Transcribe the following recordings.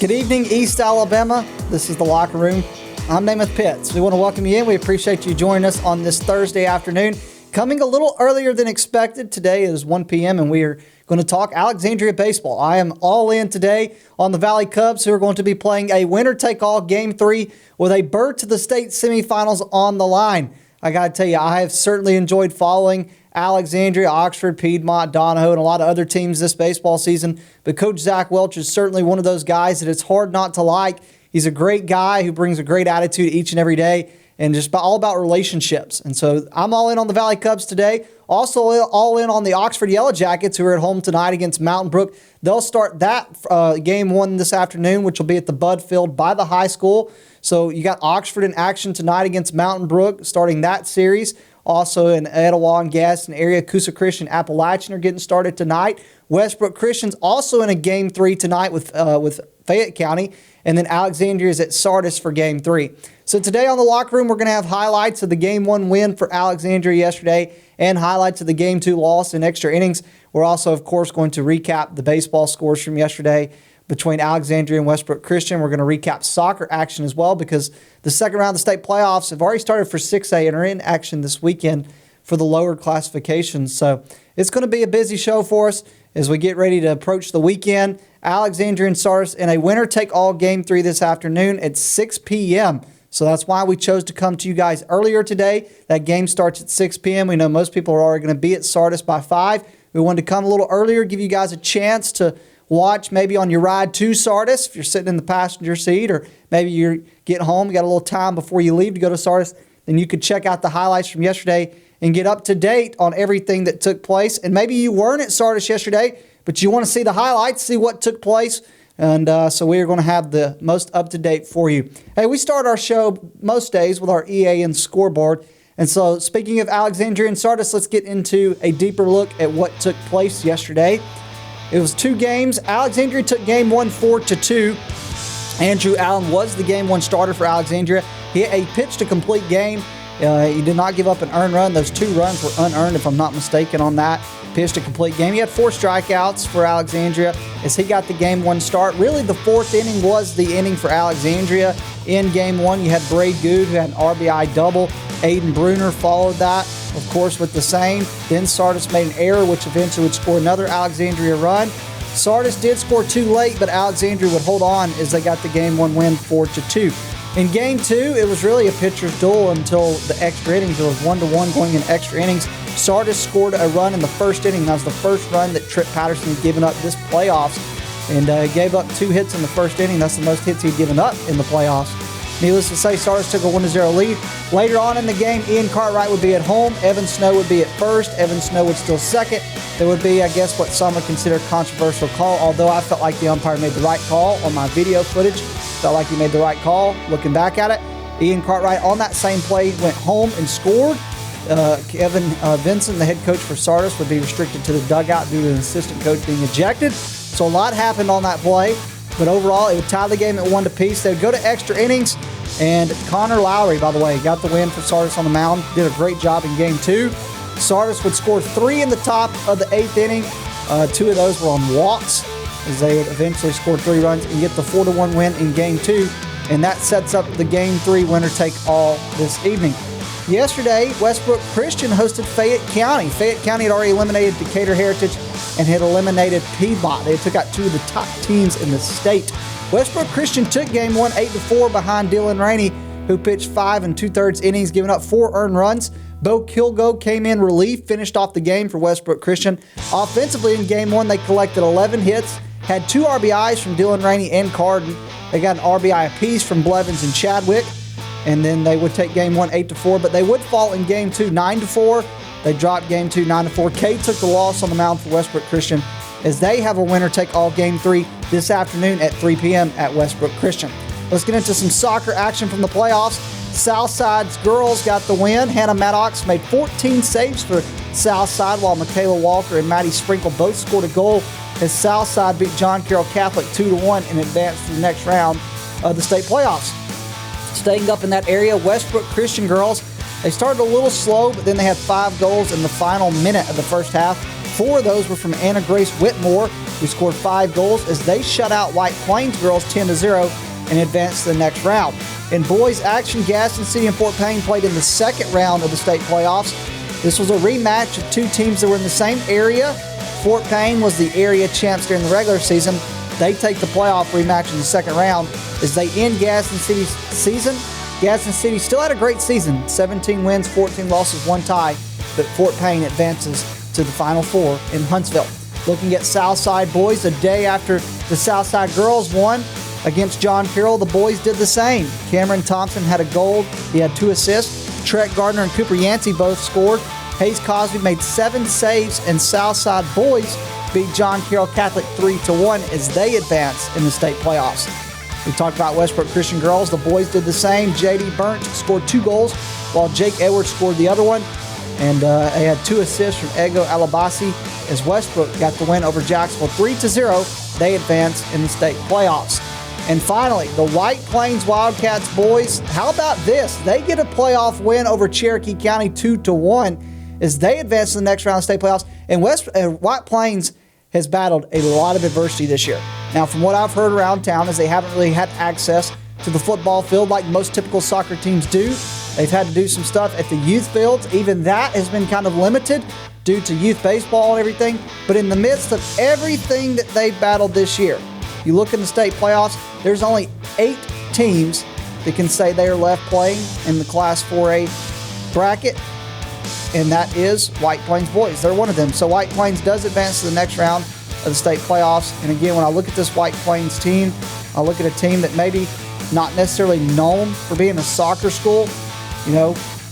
Good evening, East Alabama. This is the Locker Room. I'm Namath Pitts. We want to welcome you in. We appreciate you joining us on this Thursday afternoon. Coming a little earlier than expected. Today is 1 p.m. and we are going to talk Alexandria baseball. I am all in today on the Valley Cubs, who are going to be playing a winner-take-all Game 3 with a berth to the state semifinals on the line. I got to tell you, I have certainly enjoyed following Alexandria, Oxford, Piedmont, Donahoe, and a lot of other teams this baseball season. But Coach Zach Welch is certainly one of those guys that it's hard not to like. He's a great guy who brings a great attitude each and every day and just all about relationships. And so I'm all in on the Valley Cubs today. Also all in on the Oxford Yellow Jackets, who are at home tonight against Mountain Brook. They'll start that game 1 this afternoon, which will be at the Bud Field by the high school. So you got Oxford in action tonight against Mountain Brook, starting that series. Also in Etowah and Gaston area, Coosa Christian, Appalachian are getting started tonight. Westbrook Christian's also in a Game 3 tonight with Fayette County. And then Alexandria is at Sardis for Game 3. So today on the Locker Room, we're going to have highlights of the Game 1 win for Alexandria yesterday and highlights of the Game 2 loss in extra innings. We're also, of course, going to recap the baseball scores from yesterday between Alexandria and Westbrook Christian. We're going to recap soccer action as well, because the second round of the state playoffs have already started for 6A and are in action this weekend for the lower classifications. So it's going to be a busy show for us as we get ready to approach the weekend. Alexandria and Sardis in a winner-take-all Game 3 this afternoon at 6 p.m. So that's why we chose to come to you guys earlier today. That game starts at 6 p.m. We know most people are already going to be at Sardis by 5. We wanted to come a little earlier, give you guys a chance to watch maybe on your ride to Sardis if you're sitting in the passenger seat, or maybe you're getting home, you got a little time before you leave to go to Sardis. Then you could check out the highlights from yesterday and get up to date on everything that took place. And maybe you weren't at Sardis yesterday, but you want to see the highlights, see what took place. And so we are going to have the most up-to-date for you. Hey, we start our show most days with our EA and scoreboard. And so speaking of Alexandria and Sardis, let's get into a deeper look at what took place yesterday. It was 2 games. Alexandria took Game 1 4-2. Andrew Allen was the Game 1 starter for Alexandria. He had a pitch-to-complete game. He did not give up an earned run. Those 2 runs were unearned, if I'm not mistaken, on that pitch-to-complete game. He had 4 strikeouts for Alexandria as he got the Game 1 start. Really, the 4th inning was the inning for Alexandria. In Game 1, you had Braid Good, who had an RBI double. Aiden Bruner followed that, of course, with the same. Then Sardis made an error, which eventually would score another Alexandria run. Sardis did score 2 late, but Alexandria would hold on as they got the Game 1 win 4-2. In Game 2, it was really a pitcher's duel until the extra innings. It was 1-1 going in extra innings. Sardis scored a run in the first inning. That was the first run that Trip Patterson had given up this playoffs, and gave up 2 hits in the first inning. That's the most hits he'd given up in the playoffs. Needless to say, Sardis took a 1-0 lead. Later on in the game, Ian Cartwright would be at home. Evan Snow would be at first. Evan Snow would still second. There would be, I guess, what some would consider a controversial call, although I felt like the umpire made the right call on my video footage. Felt like he made the right call looking back at it. Ian Cartwright on that same play went home and scored. Kevin Vinson, the head coach for Sardis, would be restricted to the dugout due to an assistant coach being ejected. So a lot happened on that play. But overall, it would tie the game at 1 apiece. They would go to extra innings, and Connor Lowry, by the way, got the win for Sardis on the mound. Did a great job in Game 2. Sardis would score 3 in the top of the 8th inning. 2 of those were on walks, as they would eventually score 3 runs and get the 4-1 win in Game 2. And that sets up the Game 3 winner-take-all this evening. Yesterday, Westbrook Christian hosted Fayette County. Fayette County had already eliminated Decatur Heritage and had eliminated Piedmont. They took out 2 of the top teams in the state. Westbrook Christian took Game 1 8-4 behind Dylan Rainey, who pitched 5 2/3 innings, giving up 4 earned runs. Bo Kilgo came in relief, finished off the game for Westbrook Christian. Offensively in Game 1, they collected 11 hits, had 2 RBIs from Dylan Rainey and Carden. They got an RBI apiece from Blevins and Chadwick. And then they would take Game 1 8-4, but they would fall in Game 2 9-4. They dropped Game 2 9-4. Kate took the loss on the mound for Westbrook Christian as they have a winner-take-all Game 3 this afternoon at 3 p.m. at Westbrook Christian. Let's get into some soccer action from the playoffs. Southside's girls got the win. Hannah Maddox made 14 saves for Southside, while Michaela Walker and Maddie Sprinkle both scored a goal as Southside beat John Carroll Catholic 2-1 and advanced to the next round of the state playoffs. Staying up in that area, Westbrook Christian girls, they started a little slow, but then they had 5 goals in the final minute of the first half. 4 of those were from Anna Grace Whitmore, who scored 5 goals as they shut out White Plains girls 10-0 and advanced to the next round. In boys action, Gaston City and Fort Payne played in the second round of the state playoffs. This was a rematch of 2 teams that were in the same area. Fort Payne was the area champs during the regular season. They take the playoff rematch in the second round as they end Gaston City's season. Gaston City still had a great season, 17 wins, 14 losses, 1 tie, but Fort Payne advances to the Final Four in Huntsville. Looking at Southside boys, a day after the Southside girls won against John Carroll, the boys did the same. Cameron Thompson had a goal. He had 2 assists. Trek Gardner and Cooper Yancey both scored. Hayes Cosby made 7 saves, and Southside boys beat John Carroll Catholic 3-1 as they advance in the state playoffs. We talked about Westbrook Christian girls. The boys did the same. J.D. Burnt scored 2 goals, while Jake Edwards scored the other one. And they had 2 assists from Ego Alabasi as Westbrook got the win over Jacksonville 3-0. They advance in the state playoffs. And finally, the White Plains Wildcats boys, how about this? They get a playoff win over Cherokee County 2-1 as they advance to the next round of state playoffs. And White Plains has battled a lot of adversity this year. Now, from what I've heard around town is they haven't really had access to the football field like most typical soccer teams do. They've had to do some stuff at the youth fields. Even that has been kind of limited due to youth baseball and everything. But in the midst of everything that they've battled this year, you look in the state playoffs, there's only 8 teams that can say they are left playing in the Class 4A bracket, and that is White Plains boys. They're one of them. So White Plains does advance to the next round of the state playoffs. And again, when I look at this White Plains team, I look at a team that maybe not necessarily known for being a soccer school,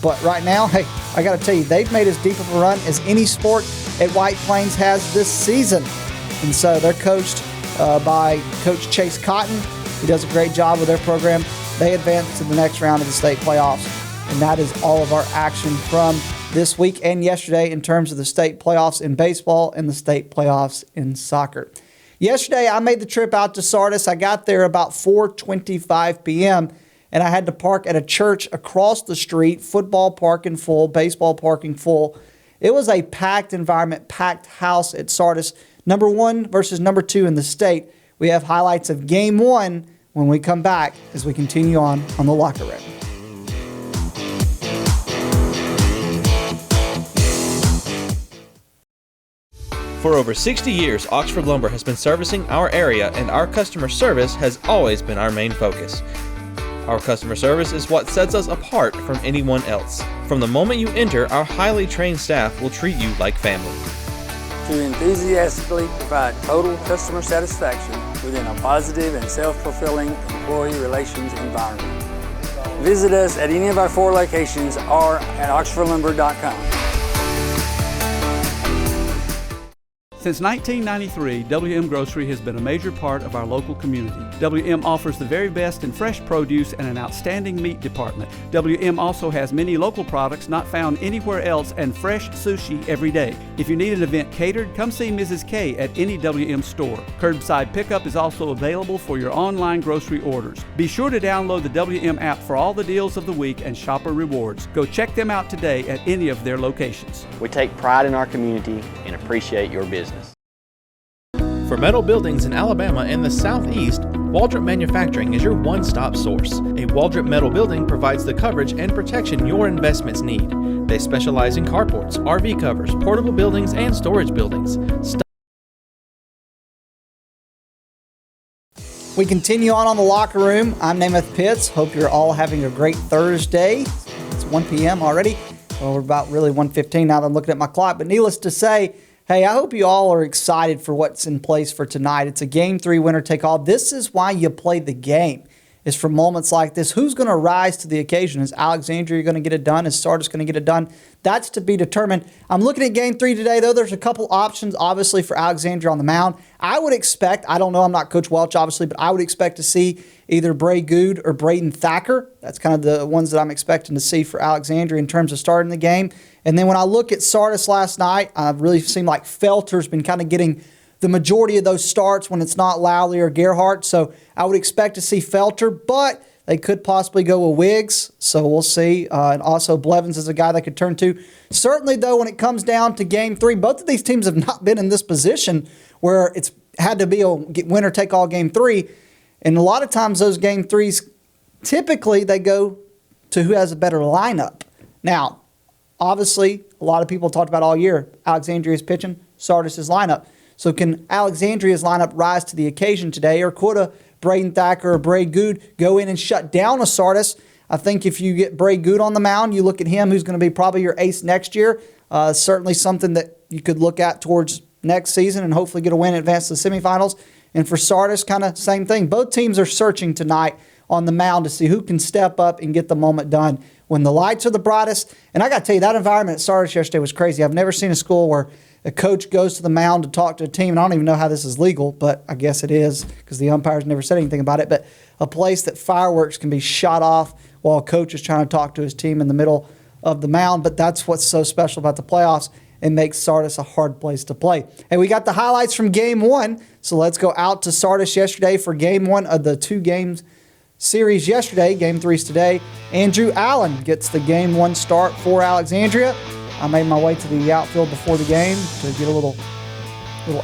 but right now, hey, I got to tell you, they've made as deep of a run as any sport at White Plains has this season. And so they're coached by Coach Chase Cotton. He does a great job with their program. They advance to the next round of the state playoffs. And that is all of our action from this week and yesterday in terms of the state playoffs in baseball and the state playoffs in soccer. Yesterday, I made the trip out to Sardis. I got there about 4:25 p.m., and I had to park at a church across the street, football parking full, baseball parking full. It was a packed environment, packed house at Sardis, number 1 versus number 2 in the state. We have highlights of Game 1 when we come back as we continue on the Locker Room. For over 60 years, Oxford Lumber has been servicing our area, and our customer service has always been our main focus. Our customer service is what sets us apart from anyone else. From the moment you enter, our highly trained staff will treat you like family. To enthusiastically provide total customer satisfaction within a positive and self-fulfilling employee relations environment. Visit us at any of our 4 locations or at oxfordlumber.com. Since 1993, WM Grocery has been a major part of our local community. WM offers the very best in fresh produce and an outstanding meat department. WM also has many local products not found anywhere else and fresh sushi every day. If you need an event catered, come see Mrs. K at any WM store. Curbside pickup is also available for your online grocery orders. Be sure to download the WM app for all the deals of the week and shopper rewards. Go check them out today at any of their locations. We take pride in our community and appreciate your business. For metal buildings in Alabama and the Southeast, Waldrop Manufacturing is your one-stop source. A Waldrop metal building provides the coverage and protection your investments need. They specialize in carports, RV covers, portable buildings, and storage buildings. We continue on the Locker Room. I'm Namath Pitts. Hope you're all having a great Thursday. It's 1 p.m. already. Well, we're about really 1:15 now that I'm looking at my clock. But needless to say, hey, I hope you all are excited for what's in place for tonight. It's a Game 3 winner-take-all. This is why you play the game, is for moments like this. Who's going to rise to the occasion? Is Alexandria going to get it done? Is Sardis going to get it done? That's to be determined. I'm looking at Game 3 today, though. There's a couple options, obviously, for Alexandria on the mound. I would expect, I don't know, I'm not Coach Welch, obviously, but I would expect to see either Bray Good or Braden Thacker. That's kind of the ones that I'm expecting to see for Alexandria in terms of starting the game. And then when I look at Sardis last night, it really seemed like Felter's been kind of getting the majority of those starts when it's not Lowley or Gerhardt. So I would expect to see Felter, but They could possibly go with Wiggs, so we'll see. And also Blevins is a guy they could turn to. Certainly, though, when it comes down to Game 3, both of these teams have not been in this position where it's had to be a winner-take-all Game 3. And a lot of times those Game 3s, typically they go to who has a better lineup. Now, obviously, a lot of people talked about all year, Alexandria's pitching, Sardis' lineup. So can Alexandria's lineup rise to the occasion today, or could a Braden Thacker or Bray Good go in and shut down a Sardis? I think if you get Bray Good on the mound, you look at him, who's going to be probably your ace next year. Certainly something that you could look at towards next season and hopefully get a win and advance to the semifinals. And for Sardis, kind of same thing. Both teams are searching tonight on the mound to see who can step up and get the moment done when the lights are the brightest. And I got to tell you, that environment at Sardis yesterday was crazy. I've never seen a school where a coach goes to the mound to talk to a team, and I don't even know how this is legal, but I guess it is because the umpires never said anything about it. But a place that fireworks can be shot off while a coach is trying to talk to his team in the middle of the mound. But that's what's so special about the playoffs. It makes Sardis a hard place to play. And we got the highlights from Game 1, so let's go out to Sardis yesterday for Game 1 of the 2 games series yesterday. Game 3's today. Andrew Allen gets the Game 1 start for Alexandria. I made my way to the outfield before the game to get a little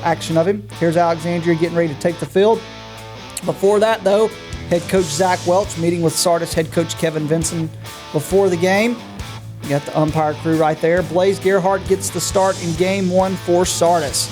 action of him. Here's Alexandria getting ready to take the field. Before that, though, head coach Zach Welch meeting with Sardis head coach Kevin Vinson before the game. You got the umpire crew right there. Blaze Gerhardt gets the start in Game 1 for Sardis.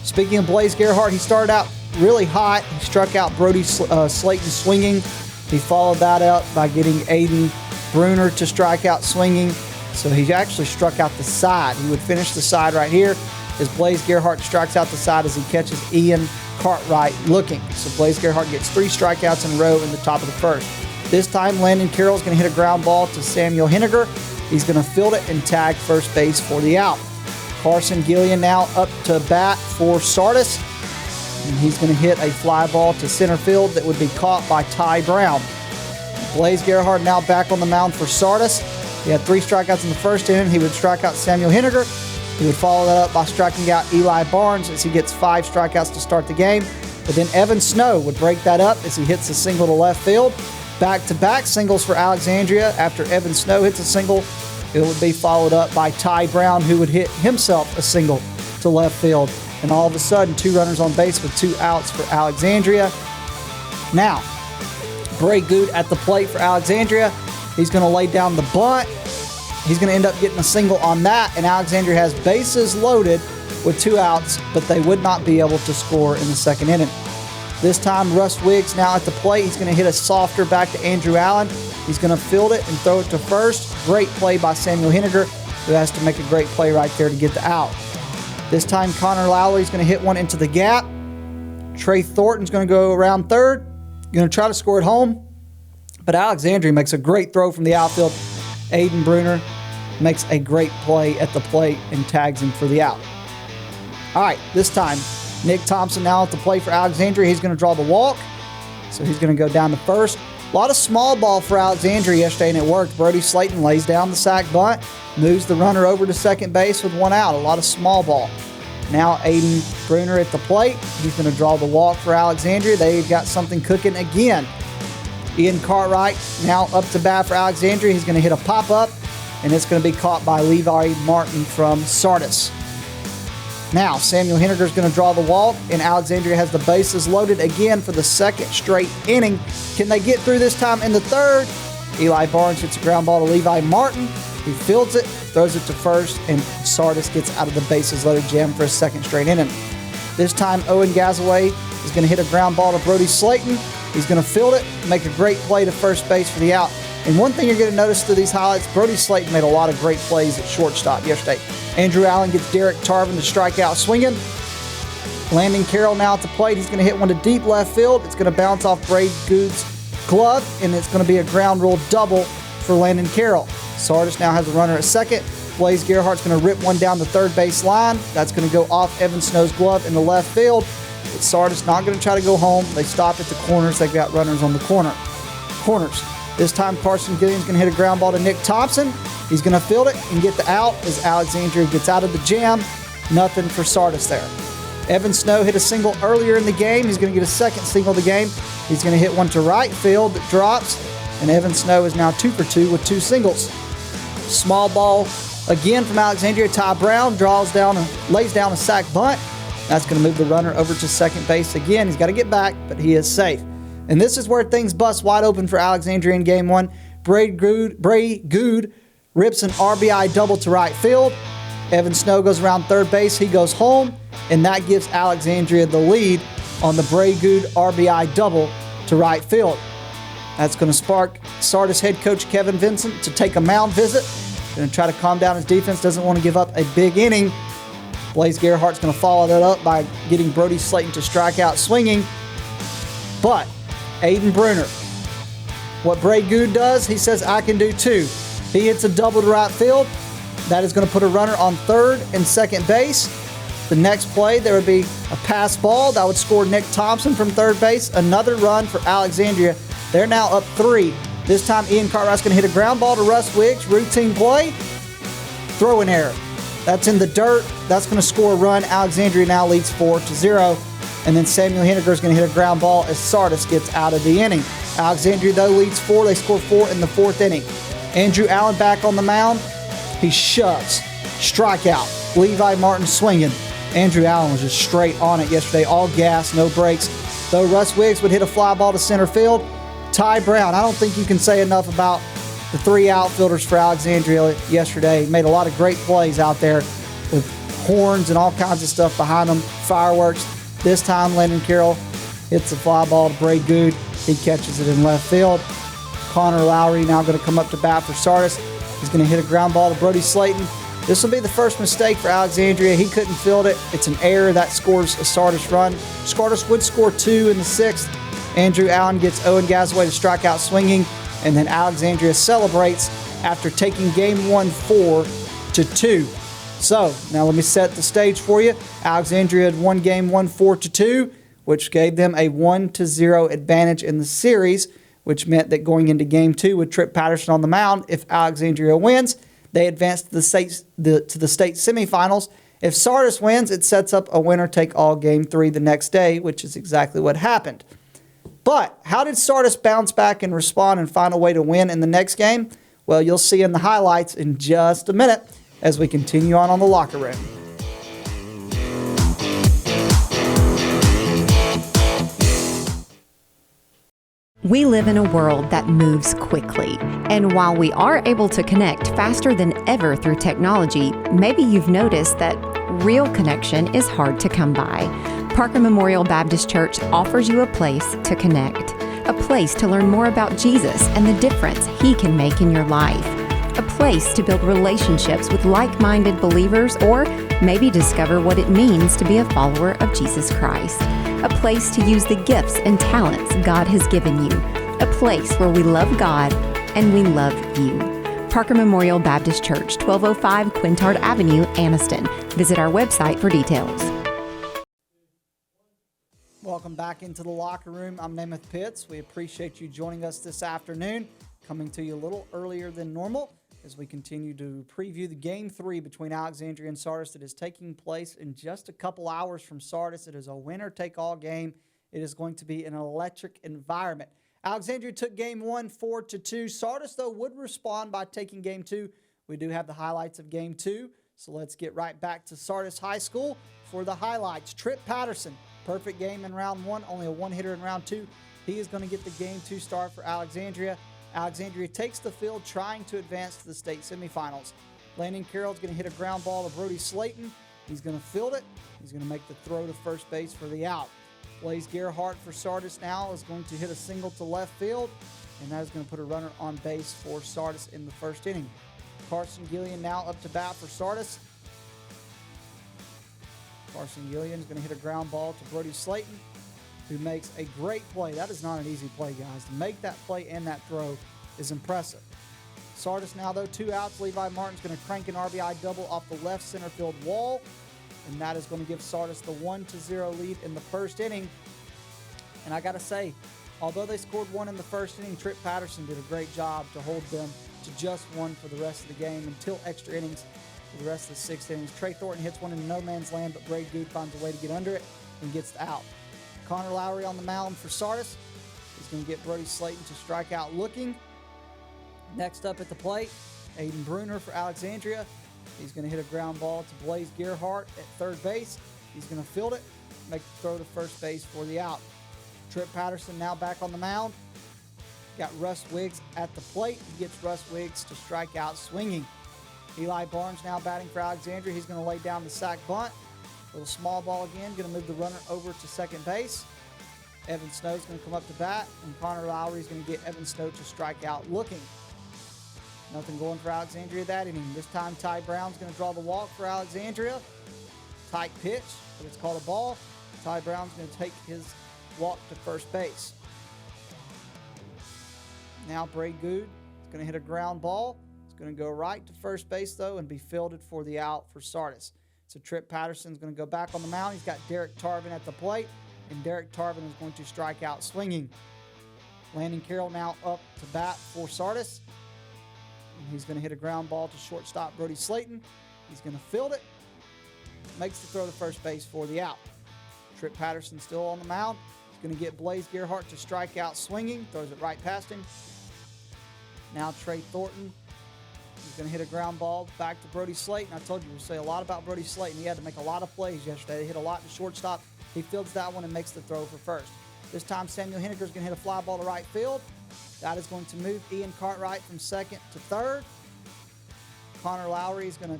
Speaking of Blaze Gerhardt, he started out really hot. He struck out Brody Slayton swinging. He followed that up by getting Aiden Bruner to strike out swinging. So he actually struck out the side. He would finish the side right here as Blaze Gerhardt strikes out the side as he catches Ian Cartwright looking. So Blaze Gerhardt gets 3 strikeouts in a row in the top of the first. This time, Landon Carroll's going to hit a ground ball to Samuel Henniger. He's going to field it and tag first base for the out. Carson Gillian now up to bat for Sardis. And he's going to hit a fly ball to center field that would be caught by Ty Brown. Blaze Gerhardt now back on the mound for Sardis. He had 3 strikeouts in the first inning. He would strike out Samuel Henniger. He would follow that up by striking out Eli Barnes as he gets 5 strikeouts to start the game. But then Evan Snow would break that up as he hits a single to left field. Back-to-back singles for Alexandria. After Evan Snow hits a single, it would be followed up by Ty Brown, who would hit himself a single to left field. And all of a sudden, 2 runners on base with 2 outs for Alexandria. Now, Bray Good at the plate for Alexandria. He's going to lay down the bunt. He's going to end up getting a single on that, and Alexandria has bases loaded with 2 outs, but they would not be able to score in the second inning. This time, Russ Wiggs now at the plate. He's going to hit a softer back to Andrew Allen. He's going to field it and throw it to first. Great play by Samuel Henniger, who has to make a great play right there to get the out. This time, Connor Lowry's going to hit one into the gap. Trey Thornton's going to go around third. Going to try to score it home. But Alexandria makes a great throw from the outfield. Aiden Bruner makes a great play at the plate and tags him for the out. All right, this time, Nick Thompson now at the plate for Alexandria. He's going to draw the walk, so he's going to go down to first. A lot of small ball for Alexandria yesterday, and it worked. Brody Slayton lays down the sac bunt, moves the runner over to second base with 1 out. A lot of small ball. Now Aiden Bruner at the plate. He's going to draw the walk for Alexandria. They've got something cooking again. Ian Cartwright now up to bat for Alexandria. He's going to hit a pop-up, and it's going to be caught by Levi Martin from Sardis. Now, Samuel Henniger is going to draw the walk, and Alexandria has the bases loaded again for the second straight inning. Can they get through this time in the third? Eli Barnes hits a ground ball to Levi Martin. He fields it, throws it to first, and Sardis gets out of the bases loaded jam for a second straight inning. This time, Owen Gazaway is going to hit a ground ball to Brody Slayton. He's going to field it, make a great play to first base for the out. And one thing you're going to notice through these highlights, Brody Slayton made a lot of great plays at shortstop yesterday. Andrew Allen gets Derek Tarvin to strike out swinging. Landon Carroll now at the plate. He's going to hit one to deep left field. It's going to bounce off Bray Good's glove, and it's going to be a ground rule double for Landon Carroll. Sardis now has a runner at second. Blaze Gerhardt's going to rip one down the third base line. That's going to go off Evan Snow's glove in the left field. But Sardis not going to try to go home. They stop at the corners. They've got runners on the corners. This time, Carson Gillian's going to hit a ground ball to Nick Thompson. He's going to field it and get the out as Alexandria gets out of the jam. Nothing for Sardis there. Evan Snow hit a single earlier in the game. He's going to get a second single of the game. He's going to hit one to right field that drops. and Evan Snow is now 2 for 2 with 2 singles. Small ball again from Alexandria. Ty Brown lays down a sac bunt. That's going to move the runner over to second base again. He's got to get back, but he is safe. And this is where things bust wide open for Alexandria in game 1. Bray Good rips an RBI double to right field. Evan Snow goes around third base. He goes home, and that gives Alexandria the lead on the Bray Good RBI double to right field. That's going to spark Sardis head coach Kevin Vincent to take a mound visit. Going to try to calm down his defense. Doesn't want to give up a big inning. Blaze Gerhardt's going to follow that up by getting Brody Slayton to strike out swinging. But Aiden Bruner, what Bray Good does, he says, I can do too. He hits a double to right field. That is going to put a runner on third and second base. The next play, there would be a pass ball. That would score Nick Thompson from third base. Another run for Alexandria. They're now up 3. This time, Ian Cartwright's going to hit a ground ball to Russ Wiggs. Routine play. Throwing error. That's in the dirt. That's going to score a run. Alexandria now leads 4-0. And then Samuel Henniger is going to hit a ground ball as Sardis gets out of the inning. Alexandria, though, leads 4. They score 4 in the 4th inning. Andrew Allen back on the mound. He shoves. Strikeout. Levi Martin swinging. Andrew Allen was just straight on it yesterday. All gas, no brakes. Though Russ Wiggs would hit a fly ball to center field. Ty Brown, I don't think you can say enough about the 3 outfielders for Alexandria yesterday. Made a lot of great plays out there with horns and all kinds of stuff behind them. Fireworks. This time, Landon Carroll hits a fly ball to Bray Good. He catches it in left field. Connor Lowry now going to come up to bat for Sardis. He's going to hit a ground ball to Brody Slayton. This will be the first mistake for Alexandria. He couldn't field it. It's an error. That scores a Sardis run. Sardis would score 2 in the 6th. Andrew Allen gets Owen Gazaway to strike out swinging. And then Alexandria celebrates after taking game 1 4-2. So, now let me set the stage for you. Alexandria had won game 1 4-2, which gave them a 1-0 advantage in the series, which meant that going into game 2 with Trip Patterson on the mound, if Alexandria wins, they advance to the state semifinals. If Sardis wins, it sets up a winner-take-all game 3 the next day, which is exactly what happened. But how did Sardis bounce back and respond and find a way to win in the next game? Well, you'll see in the highlights in just a minute as we continue on the Locker Room. We live in a world that moves quickly, and while we are able to connect faster than ever through technology, maybe you've noticed that real connection is hard to come by. Parker Memorial Baptist Church offers you a place to connect, a place to learn more about Jesus and the difference He can make in your life, a place to build relationships with like-minded believers, or maybe discover what it means to be a follower of Jesus Christ. A place to use the gifts and talents God has given you. A place where we love God and we love you. Parker Memorial Baptist Church, 1205 Quintard Avenue, Anniston. Visit our website for details. Welcome back into the Locker Room. I'm Namath Pitts. We appreciate you joining us this afternoon. Coming to you a little earlier than normal as we continue to preview the Game 3 between Alexandria and Sardis that is taking place in just a couple hours from Sardis. It is a winner-take-all game. It is going to be an electric environment. Alexandria took Game 1 4-2. Sardis, though, would respond by taking Game 2. We do have the highlights of Game 2, so let's get right back to Sardis High School for the highlights. Trip Patterson, perfect game in round 1, only a one-hitter in round 2. He is going to get the Game 2 start for Alexandria. Alexandria takes the field trying to advance to the state semifinals. Landon Carroll's going to hit a ground ball to Brody Slayton. He's going to field it. He's going to make the throw to first base for the out. Blaze Gerhardt for Sardis now is going to hit a single to left field, and that is going to put a runner on base for Sardis in the first inning. Carson Gillian now up to bat for Sardis. Carson Gillian is going to hit a ground ball to Brody Slayton, who makes a great play. That is not an easy play, guys. To make that play and that throw is impressive. Sardis now, though, 2 outs. Levi Martin's going to crank an RBI double off the left center field wall, and that is going to give Sardis the 1-0 lead in the first inning. And I got to say, although they scored 1 in the first inning, Trip Patterson did a great job to hold them to just 1 for the rest of the game until extra innings for the rest of the 6 innings. Trey Thornton hits one into no man's land, but Bray Good finds a way to get under it and gets the out. Connor Lowry on the mound for Sardis. He's going to get Brody Slayton to strike out looking. Next up at the plate, Aiden Bruner for Alexandria. He's going to hit a ground ball to Blaze Gerhardt at third base. He's going to field it, make the throw to first base for the out. Trip Patterson now back on the mound. Got Russ Wiggs at the plate. He gets Russ Wiggs to strike out swinging. Eli Barnes now batting for Alexandria. He's going to lay down the sac bunt. Little small ball again. Going to move the runner over to second base. Evan Snow's going to come up to bat, and Connor Lowry is going to get Evan Snow to strike out looking. Nothing going for Alexandria that inning. This time Ty Brown's going to draw the walk for Alexandria. Tight pitch, but it's called a ball. Ty Brown's going to take his walk to first base. Now Bray Good is going to hit a ground ball. It's going to go right to first base, though, and be fielded for the out for Sardis. So Trip Patterson's going to go back on the mound. He's got Derek Tarvin at the plate, and Derek Tarvin is going to strike out swinging. Landon Carroll now up to bat for Sardis. And he's going to hit a ground ball to shortstop Brody Slayton. He's going to field it. Makes the throw to first base for the out. Trip Patterson still on the mound. He's going to get Blaze Gerhardt to strike out swinging. Throws it right past him. Now Trey Thornton. He's going to hit a ground ball back to Brody Slayton. I told you we'll say a lot about Brody Slayton. He had to make a lot of plays yesterday. He hit a lot to shortstop. He fields that one and makes the throw for first. This time Samuel Henniger is going to hit a fly ball to right field. That is going to move Ian Cartwright from second to third. Connor Lowry is going to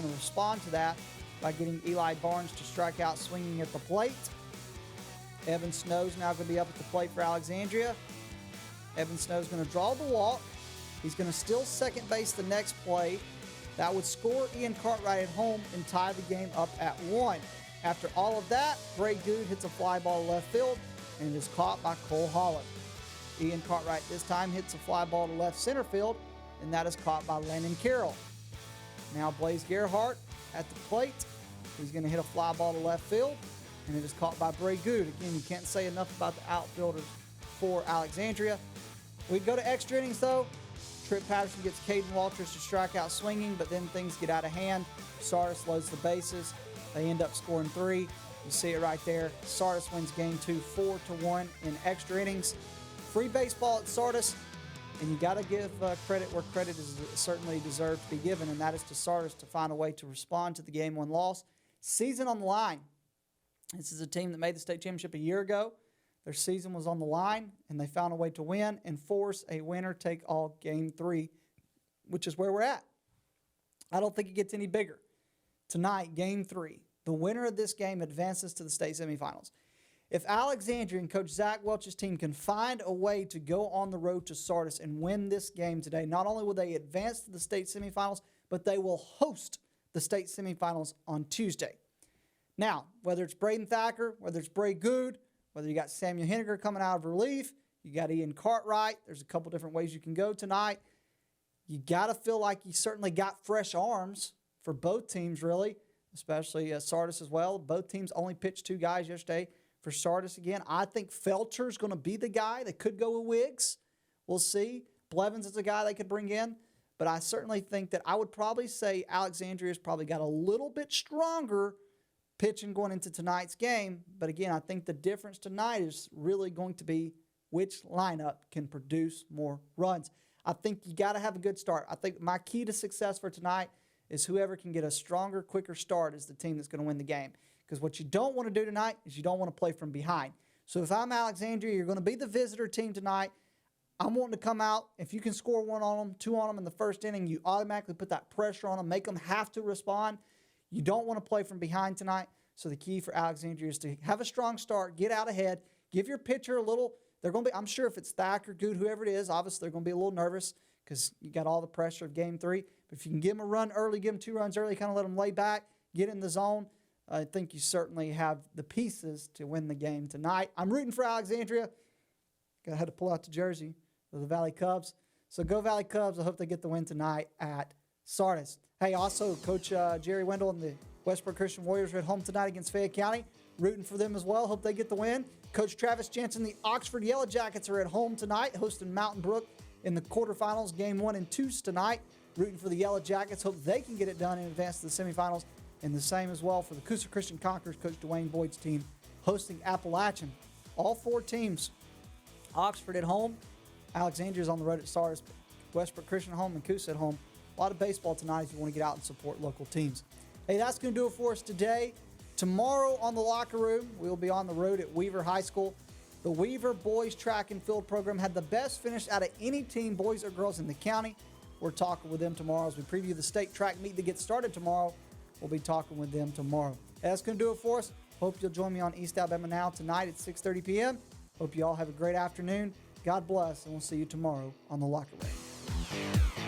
respond to that by getting Eli Barnes to strike out swinging at the plate. Evan Snow's now going to be up at the plate for Alexandria. Evan Snow's going to draw the walk. He's going to steal second base the next play. That would score Ian Cartwright at home and tie the game up at 1. After all of that, Bray Good hits a fly ball to left field, and it is caught by Cole Holland. Ian Cartwright this time hits a fly ball to left center field, and that is caught by Landon Carroll. Now Blaze Gerhardt at the plate. He's going to hit a fly ball to left field, and it is caught by Bray Good. Again, you can't say enough about the outfielders for Alexandria. We go to extra innings, though. Trip Patterson gets Caden Walters to strike out swinging, but then things get out of hand. Sardis loads the bases. They end up scoring 3. You see it right there. Sardis wins game 2, 4-1 in extra innings. Free baseball at Sardis, and you got to give credit where credit is certainly deserved to be given, and that is to Sardis to find a way to respond to the game 1 loss. Season on the line. This is a team that made the state championship a year ago. Their season was on the line, and they found a way to win and force a winner-take-all game 3, which is where we're at. I don't think it gets any bigger. Tonight, game 3, the winner of this game advances to the state semifinals. If Alexandria and Coach Zach Welch's team can find a way to go on the road to Sardis and win this game today, not only will they advance to the state semifinals, but they will host the state semifinals on Tuesday. Now, whether it's Braden Thacker, whether it's Bray Good, whether you got Samuel Henniger coming out of relief, you got Ian Cartwright, there's a couple different ways you can go tonight. You got to feel like you certainly got fresh arms for both teams, really, especially Sardis as well. Both teams only pitched 2 guys yesterday. For Sardis again, I think Felcher's going to be the guy. They could go with Wiggs. We'll see. Blevins is a guy they could bring in. But I certainly think that I would probably say Alexandria's probably got a little bit stronger pitching going into tonight's game. But again, I think the difference tonight is really going to be which lineup can produce more runs. I think you got to have a good start. I think my key to success for tonight is whoever can get a stronger, quicker start is the team that's going to win the game. Because what you don't want to do tonight is you don't want to play from behind. So if I'm Alexandria, you're going to be the visitor team tonight. I'm wanting to come out. If you can score 1 on them, 2 on them in the first inning, you automatically put that pressure on them, make them have to respond. You don't want to play from behind tonight. So the key for Alexandria is to have a strong start, get out ahead, give your pitcher a little. They're going to be, I'm sure if it's Thacker, Good, whoever it is, obviously they're going to be a little nervous because you got all the pressure of game 3. But if you can give them a run early, give them 2 runs early, kind of let them lay back, get in the zone, I think you certainly have the pieces to win the game tonight. I'm rooting for Alexandria. I had to pull out the jersey of the Valley Cubs. So go Valley Cubs. I hope they get the win tonight at Sardis. Hey, also, Coach Jerry Wendell and the Westbrook Christian Warriors are at home tonight against Fayette County. Rooting for them as well. Hope they get the win. Coach Travis Jensen, the Oxford Yellow Jackets, are at home tonight, hosting Mountain Brook in the quarterfinals, game 1 and 2 tonight. Rooting for the Yellow Jackets. Hope they can get it done in advance to the semifinals. And the same as well for the Coosa Christian Conquerors, Coach Dwayne Boyd's team, hosting Appalachian. All 4 teams. Oxford at home, Alexandria is on the road at Sardis, Westbrook Christian home, and Coosa at home. A lot of baseball tonight if you want to get out and support local teams. Hey, that's going to do it for us today. Tomorrow on the Locker Room, we'll be on the road at Weaver High School. The Weaver boys track and field program had the best finish out of any team, boys or girls, in the county. We're talking with them tomorrow as we preview the state track meet that gets started tomorrow. We'll be talking with them tomorrow. That's going to do it for us. Hope you'll join me on East Alabama Now tonight at 6:30 p.m. Hope you all have a great afternoon. God bless, and we'll see you tomorrow on the Locker Room.